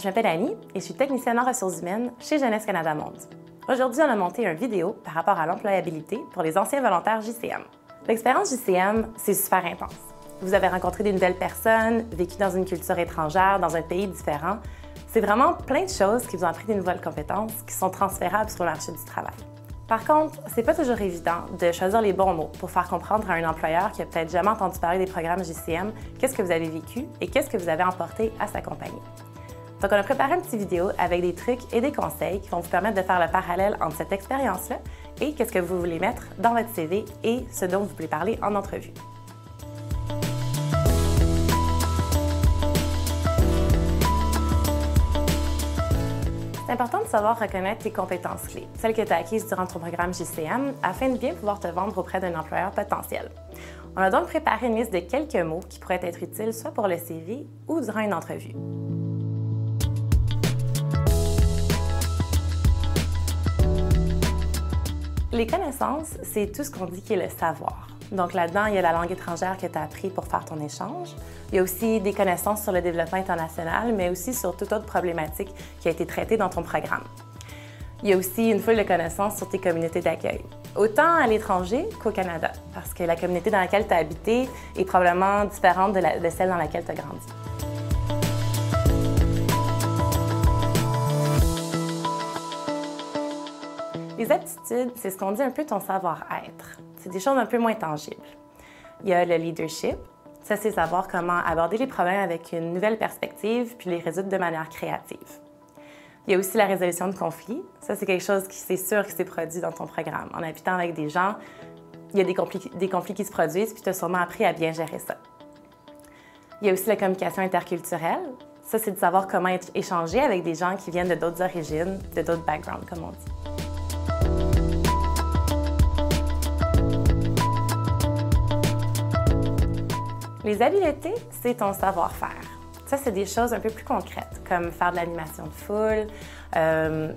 Je m'appelle Annie et je suis technicienne en ressources humaines chez Jeunesse Canada Monde. Aujourd'hui, on a monté une vidéo par rapport à l'employabilité pour les anciens volontaires JCM. L'expérience JCM, c'est super intense. Vous avez rencontré des nouvelles personnes, vécu dans une culture étrangère, dans un pays différent. C'est vraiment plein de choses qui vous ont appris des nouvelles compétences qui sont transférables sur le marché du travail. Par contre, c'est pas toujours évident de choisir les bons mots pour faire comprendre à un employeur qui a peut-être jamais entendu parler des programmes JCM qu'est-ce que vous avez vécu et qu'est-ce que vous avez apporté à sa compagnie. Donc, on a préparé une petite vidéo avec des trucs et des conseils qui vont vous permettre de faire le parallèle entre cette expérience-là et qu'est-ce que vous voulez mettre dans votre CV et ce dont vous voulez parler en entrevue. C'est important de savoir reconnaître tes compétences clés, celles que tu as acquises durant ton programme JCM, afin de bien pouvoir te vendre auprès d'un employeur potentiel. On a donc préparé une liste de quelques mots qui pourraient être utiles soit pour le CV ou durant une entrevue. Les connaissances, c'est tout ce qu'on dit qui est le savoir. Donc là-dedans, il y a la langue étrangère que tu as appris pour faire ton échange. Il y a aussi des connaissances sur le développement international, mais aussi sur toute autre problématique qui a été traitée dans ton programme. Il y a aussi une foule de connaissances sur tes communautés d'accueil, autant à l'étranger qu'au Canada, parce que la communauté dans laquelle tu as habité est probablement différente de celle dans laquelle tu as grandi. Les aptitudes, c'est ce qu'on dit un peu ton savoir-être. C'est des choses un peu moins tangibles. Il y a le leadership. Ça, c'est savoir comment aborder les problèmes avec une nouvelle perspective puis les résoudre de manière créative. Il y a aussi la résolution de conflits. Ça, c'est quelque chose qui, c'est sûr, qui s'est produit dans ton programme. En habitant avec des gens, il y a des conflits qui se produisent puis tu as sûrement appris à bien gérer ça. Il y a aussi la communication interculturelle. Ça, c'est de savoir comment échanger avec des gens qui viennent de d'autres origines, de d'autres backgrounds, comme on dit. Les habiletés, c'est ton savoir-faire. Ça, c'est des choses un peu plus concrètes, comme faire de l'animation de foule,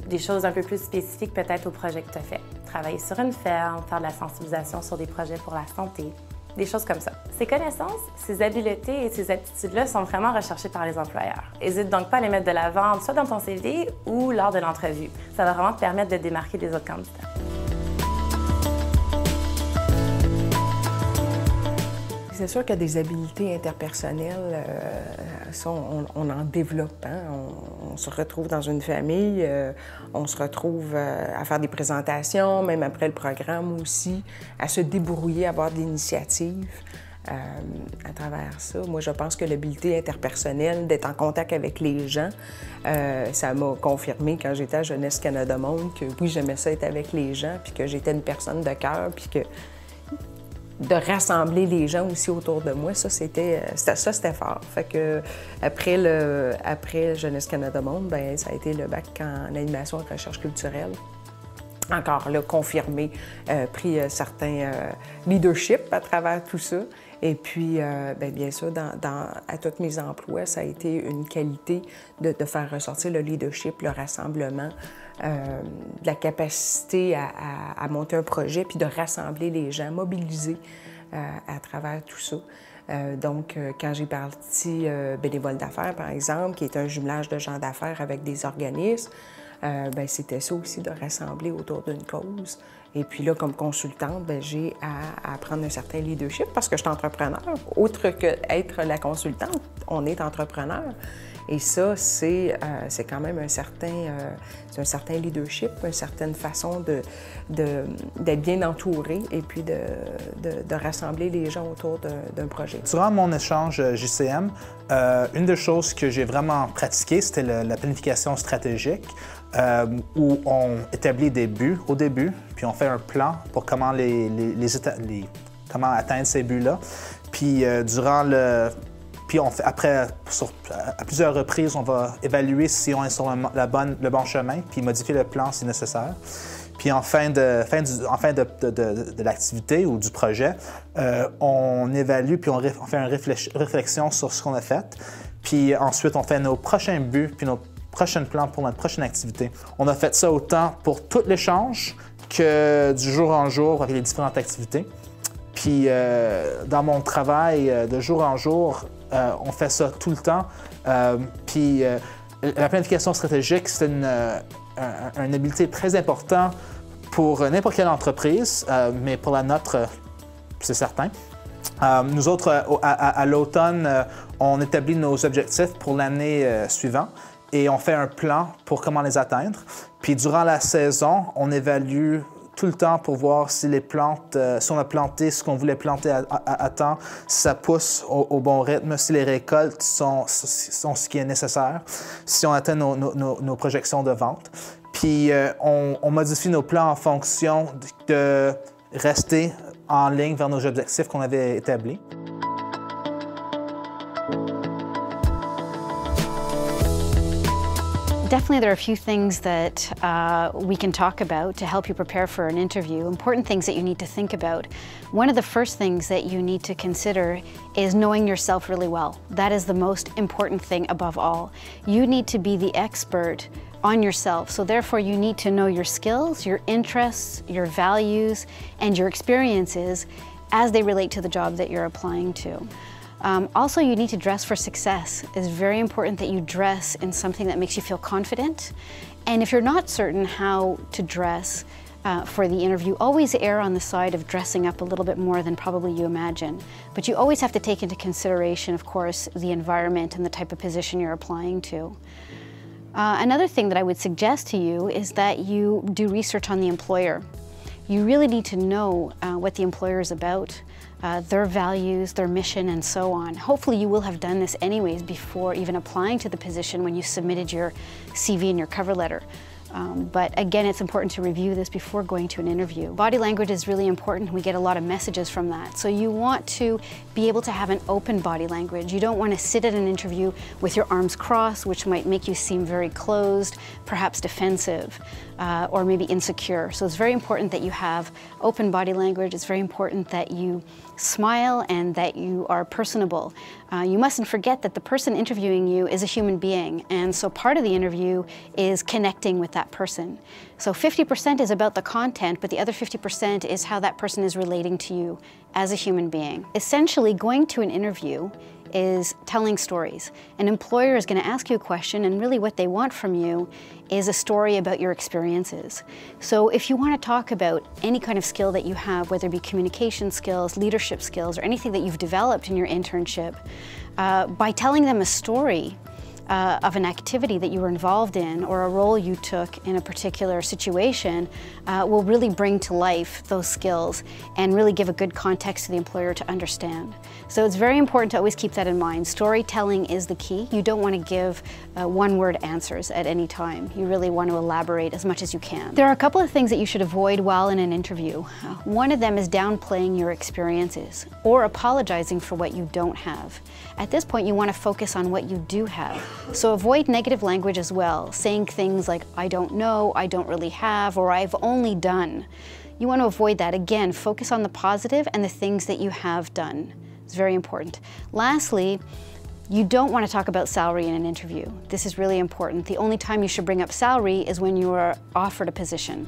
des choses un peu plus spécifiques peut-être au projet que tu as fait. Travailler sur une ferme, faire de la sensibilisation sur des projets pour la santé, des choses comme ça. Ces connaissances, ces habiletés et ces aptitudes-là sont vraiment recherchées par les employeurs. N'hésite donc pas à les mettre de l'avant, soit dans ton CV ou lors de l'entrevue. Ça va vraiment te permettre de te démarquer des autres candidats. C'est sûr qu'il y a des habiletés interpersonnelles, ça, on en développe. Hein? On se retrouve dans une famille, on se retrouve à faire des présentations, même après le programme aussi, à se débrouiller, à avoir de l'initiative à travers ça. Moi, je pense que l'habileté interpersonnelle, d'être en contact avec les gens, ça m'a confirmé quand j'étais à Jeunesse Canada Monde que oui, j'aimais ça être avec les gens, puis que j'étais une personne de cœur, puis que de rassembler les gens aussi autour de moi, ça, c'était fort. Fait que après Jeunesse Canada Monde, bien, ça a été le bac en animation et recherche culturelle. Encore là, confirmé, pris certains leadership à travers tout ça. Et puis, bien sûr, à tous mes emplois, ça a été une qualité de faire ressortir le leadership, le rassemblement, de la capacité à monter un projet, puis de rassembler les gens, mobiliser à travers tout ça. Donc, quand j'ai parti bénévole d'affaires, par exemple, qui est un jumelage de gens d'affaires avec des organismes, bien, c'était ça aussi, de rassembler autour d'une cause. Et puis là, comme consultante, bien, j'ai à prendre un certain leadership parce que je suis entrepreneur. Autre qu'être la consultante, on est entrepreneur. Et ça, c'est quand même un certain leadership, une certaine façon d'être bien entouré et puis de rassembler les gens autour d'un projet. Durant mon échange JCM, une des choses que j'ai vraiment pratiquée, c'était la planification stratégique, où on établit des buts au début, puis on fait un plan pour comment comment atteindre ces buts-là. Puis Puis on fait, après, à plusieurs reprises, on va évaluer si on est sur le bon chemin, puis modifier le plan si nécessaire. Puis en fin de l'activité ou du projet, on évalue puis on fait une réflexion sur ce qu'on a fait. Puis ensuite, on fait nos prochains buts puis nos prochains plans pour notre prochaine activité. On a fait ça autant pour tout l'échange que du jour en jour avec les différentes activités. Puis dans mon travail, de jour en jour, on fait ça tout le temps. Puis La planification stratégique, c'est une habilité très importante pour n'importe quelle entreprise, mais pour la nôtre, c'est certain. Nous autres, à l'automne, on établit nos objectifs pour l'année suivante et on fait un plan pour comment les atteindre. Puis durant la saison, on évalue tout le temps pour voir si les plantes, si on a planté ce qu'on voulait planter à temps, si ça pousse au bon rythme, si les récoltes sont ce qui est nécessaire, si on atteint nos projections de vente. Puis on modifie nos plans en fonction de rester en ligne vers nos objectifs qu'on avait établis. Definitely there are a few things that we can talk about to help you prepare for an interview, important things that you need to think about. One of the first things that you need to consider is knowing yourself really well. That is the most important thing above all. You need to be the expert on yourself, so therefore you need to know your skills, your interests, your values, and your experiences as they relate to the job that you're applying to. Also, you need to dress for success. It's very important that you dress in something that makes you feel confident. And if you're not certain how to dress for the interview, always err on the side of dressing up a little bit more than probably you imagine. But you always have to take into consideration, of course, the environment and the type of position you're applying to. Another thing that I would suggest to you is that you do research on the employer. You really need to know what the employer is about, their values, their mission, and so on. Hopefully you will have done this anyways before even applying to the position when you submitted your CV and your cover letter. But again, it's important to review this before going to an interview. Body language is really important. We get a lot of messages from that. So you want to be able to have an open body language. You don't want to sit at an interview with your arms crossed, which might make you seem very closed, perhaps defensive, or maybe insecure. So it's very important that you have open body language. It's very important that you smile and that you are personable. You mustn't forget that the person interviewing you is a human being, and so part of the interview is connecting with that person. So 50% is about the content, but the other 50% is how that person is relating to you as a human being. Essentially, going to an interview is telling stories. An employer is going to ask you a question, and really what they want from you is a story about your experiences. So if you want to talk about any kind of skill that you have, whether it be communication skills, leadership skills, or anything that you've developed in your internship, by telling them a story of an activity that you were involved in or a role you took in a particular situation will really bring to life those skills and really give a good context to the employer to understand. So it's very important to always keep that in mind. Storytelling is the key. You don't want to give one-word answers at any time. You really want to elaborate as much as you can. There are a couple of things that you should avoid while in an interview. One of them is downplaying your experiences or apologizing for what you don't have. At this point, you want to focus on what you do have. So avoid negative language as well, saying things like, I don't know, I don't really have, or I've only done. You want to avoid that. Again, focus on the positive and the things that you have done. It's very important. Lastly, you don't want to talk about salary in an interview. This is really important. The only time you should bring up salary is when you are offered a position.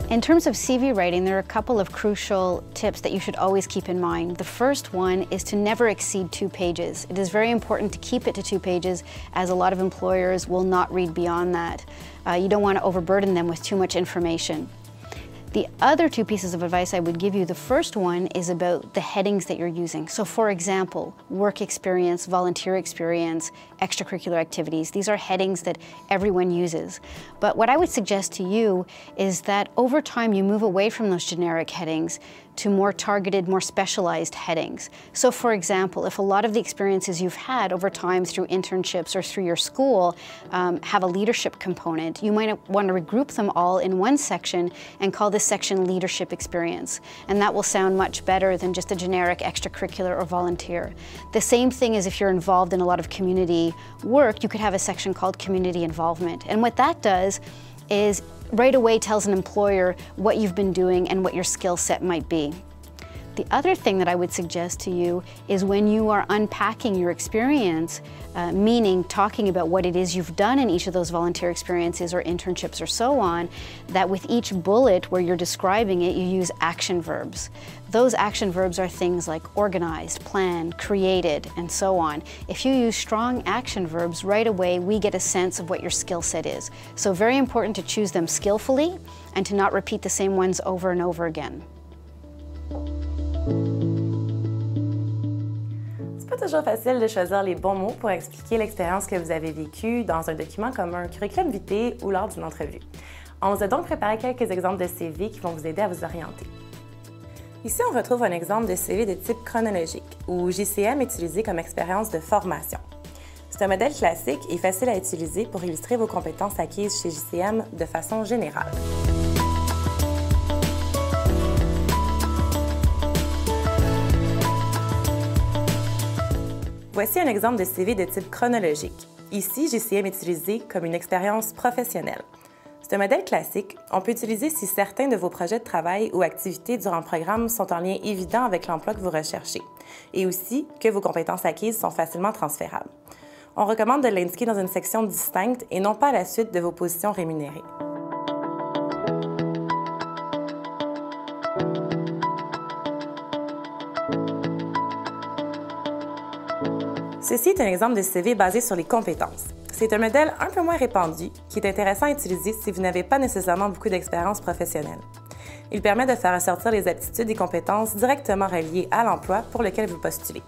In terms of CV writing, there are a couple of crucial tips that you should always keep in mind. The first one is to never exceed 2 pages. It is very important to keep it to 2 pages, as a lot of employers will not read beyond that. You don't want to overburden them with too much information. The other 2 pieces of advice I would give you, the first one is about the headings that you're using. So for example, work experience, volunteer experience, extracurricular activities. These are headings that everyone uses. But what I would suggest to you is that over time you move away from those generic headings to more targeted, more specialized headings. So for example, if a lot of the experiences you've had over time through internships or through your school have a leadership component, you might want to regroup them all in one section and call this section leadership experience. And that will sound much better than just a generic extracurricular or volunteer. The same thing as if you're involved in a lot of community work, you could have a section called community involvement. And what that does is right away tells an employer what you've been doing and what your skill set might be. The other thing that I would suggest to you is when you are unpacking your experience, meaning talking about what it is you've done in each of those volunteer experiences or internships or so on, that with each bullet where you're describing it, you use action verbs. Those action verbs are things like organized, planned, created, and so on. If you use strong action verbs, right away we get a sense of what your skill set is. So very important to choose them skillfully and to not repeat the same ones over and over again. C'est pas toujours facile de choisir les bons mots pour expliquer l'expérience que vous avez vécue dans un document comme un curriculum vitae ou lors d'une entrevue. On vous a donc préparé quelques exemples de CV qui vont vous aider à vous orienter. Ici, on retrouve un exemple de CV de type chronologique, où JCM est utilisé comme expérience de formation. C'est un modèle classique et facile à utiliser pour illustrer vos compétences acquises chez JCM de façon générale. Voici un exemple de CV de type chronologique. Ici, JCM est utilisé comme une expérience professionnelle. C'est un modèle classique. On peut utiliser si certains de vos projets de travail ou activités durant le programme sont en lien évident avec l'emploi que vous recherchez et aussi que vos compétences acquises sont facilement transférables. On recommande de l'indiquer dans une section distincte et non pas à la suite de vos positions rémunérées. Ceci est un exemple de CV basé sur les compétences. C'est un modèle un peu moins répandu qui est intéressant à utiliser si vous n'avez pas nécessairement beaucoup d'expérience professionnelle. Il permet de faire ressortir les aptitudes et compétences directement reliées à l'emploi pour lequel vous postulez.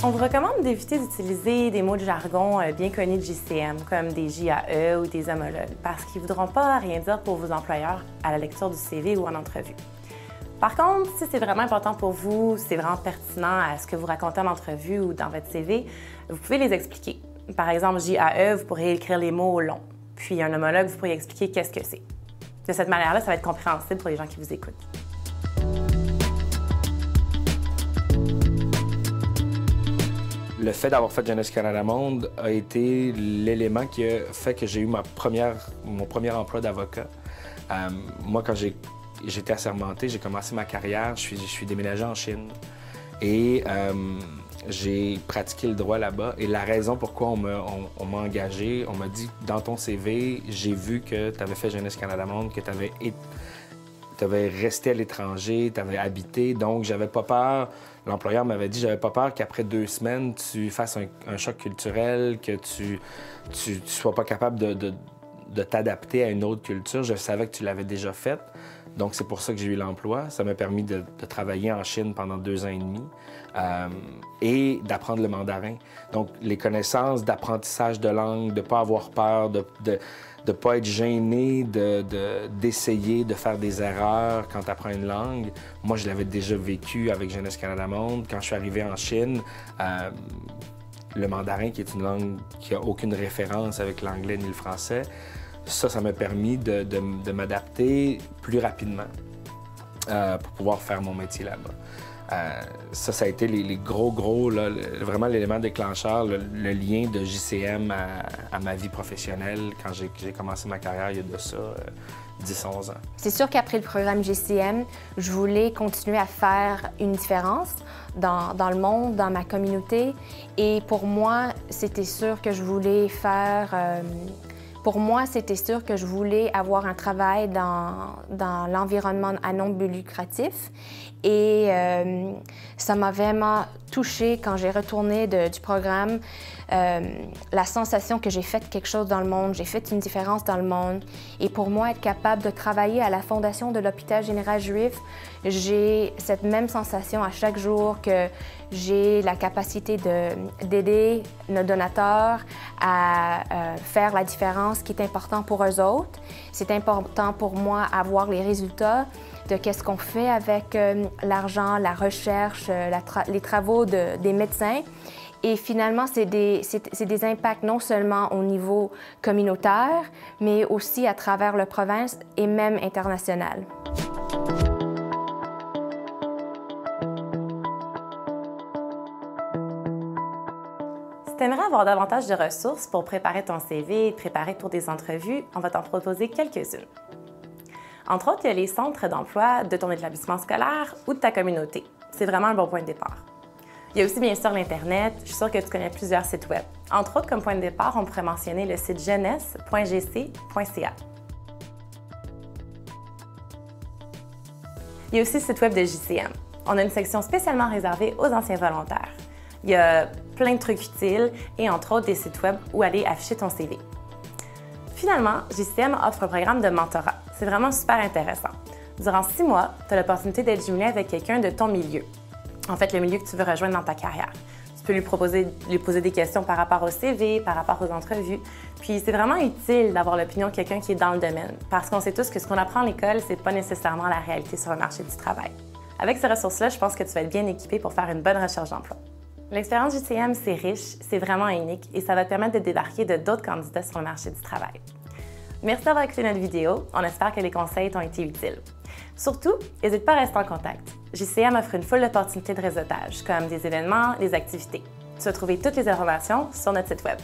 On vous recommande d'éviter d'utiliser des mots de jargon bien connus de JCM, comme des JAE ou des homologues, parce qu'ils ne voudront pas rien dire pour vos employeurs à la lecture du CV ou en entrevue. Par contre, si c'est vraiment important pour vous, c'est vraiment pertinent à ce que vous racontez en entrevue ou dans votre CV, vous pouvez les expliquer. Par exemple, JAE, vous pourriez écrire les mots au long. Puis un homologue, vous pourriez expliquer qu'est-ce que c'est. De cette manière-là, ça va être compréhensible pour les gens qui vous écoutent. Le fait d'avoir fait Jeunesse Canada Monde a été l'élément qui a fait que j'ai eu mon premier emploi d'avocat. Moi, quand j'étais assermenté, j'ai commencé ma carrière, je suis déménagé en Chine et j'ai pratiqué le droit là-bas. Et la raison pourquoi on m'a engagé, on m'a dit, dans ton CV, j'ai vu que tu avais fait Jeunesse Canada Monde, que tu avais resté à l'étranger, tu avais habité, donc j'avais pas peur. L'employeur m'avait dit, j'avais pas peur qu'après 2 semaines, tu fasses un choc culturel, que tu sois pas capable de t'adapter à une autre culture. Je savais que tu l'avais déjà fait, donc c'est pour ça que j'ai eu l'emploi. Ça m'a permis de travailler en Chine pendant 2 ans et demi et d'apprendre le mandarin. Donc les connaissances d'apprentissage de langue, de pas avoir peur, de ne pas être gêné d'essayer de faire des erreurs quand tu apprends une langue. Moi, je l'avais déjà vécu avec Jeunesse Canada Monde. Quand je suis arrivé en Chine, le mandarin, qui est une langue qui n'a aucune référence avec l'anglais ni le français, ça m'a permis de m'adapter plus rapidement pour pouvoir faire mon métier là-bas. Ça a été les gros, là, vraiment l'élément déclencheur, le lien de JCM à ma vie professionnelle quand j'ai commencé ma carrière il y a de ça 10-11 ans. C'est sûr qu'après le programme JCM, je voulais continuer à faire une différence dans le monde, dans ma communauté. Et pour moi, c'était sûr que je voulais avoir un travail dans l'environnement à non but lucratif. Et ça m'a vraiment touchée quand j'ai retourné du programme, la sensation que j'ai fait quelque chose dans le monde, j'ai fait une différence dans le monde. Et pour moi, être capable de travailler à la Fondation de l'Hôpital général juif, j'ai cette même sensation à chaque jour que j'ai la capacité d'aider nos donateurs à faire la différence qui est importante pour eux autres. C'est important pour moi à voir les résultats de qu'est-ce qu'on fait avec l'argent, la recherche, les travaux des médecins. Et finalement, c'est des impacts non seulement au niveau communautaire, mais aussi à travers la province et même international. avoir davantage de ressources pour préparer ton CV et te préparer pour des entrevues, on va t'en proposer quelques-unes. Entre autres, il y a les centres d'emploi de ton établissement scolaire ou de ta communauté. C'est vraiment un bon point de départ. Il y a aussi bien sûr l'Internet. Je suis sûre que tu connais plusieurs sites web. Entre autres, comme point de départ, on pourrait mentionner le site jeunesse.gc.ca. Il y a aussi le site web de JCM. On a une section spécialement réservée aux anciens volontaires. Il y a plein de trucs utiles et entre autres des sites web où aller afficher ton CV. Finalement, JCM offre un programme de mentorat. C'est vraiment super intéressant. Durant 6 mois, tu as l'opportunité d'être jumelé avec quelqu'un de ton milieu. En fait, le milieu que tu veux rejoindre dans ta carrière. Tu peux lui poser des questions par rapport au CV, par rapport aux entrevues. Puis c'est vraiment utile d'avoir l'opinion de quelqu'un qui est dans le domaine, parce qu'on sait tous que ce qu'on apprend à l'école, c'est pas nécessairement la réalité sur le marché du travail. Avec ces ressources-là, je pense que tu vas être bien équipé pour faire une bonne recherche d'emploi. L'expérience JCM, c'est riche, c'est vraiment unique et ça va te permettre de débarquer de d'autres candidats sur le marché du travail. Merci d'avoir écouté notre vidéo. On espère que les conseils t'ont été utiles. Surtout, n'hésite pas à rester en contact. JCM offre une foule d'opportunités de réseautage, comme des événements, des activités. Tu vas trouver toutes les informations sur notre site web.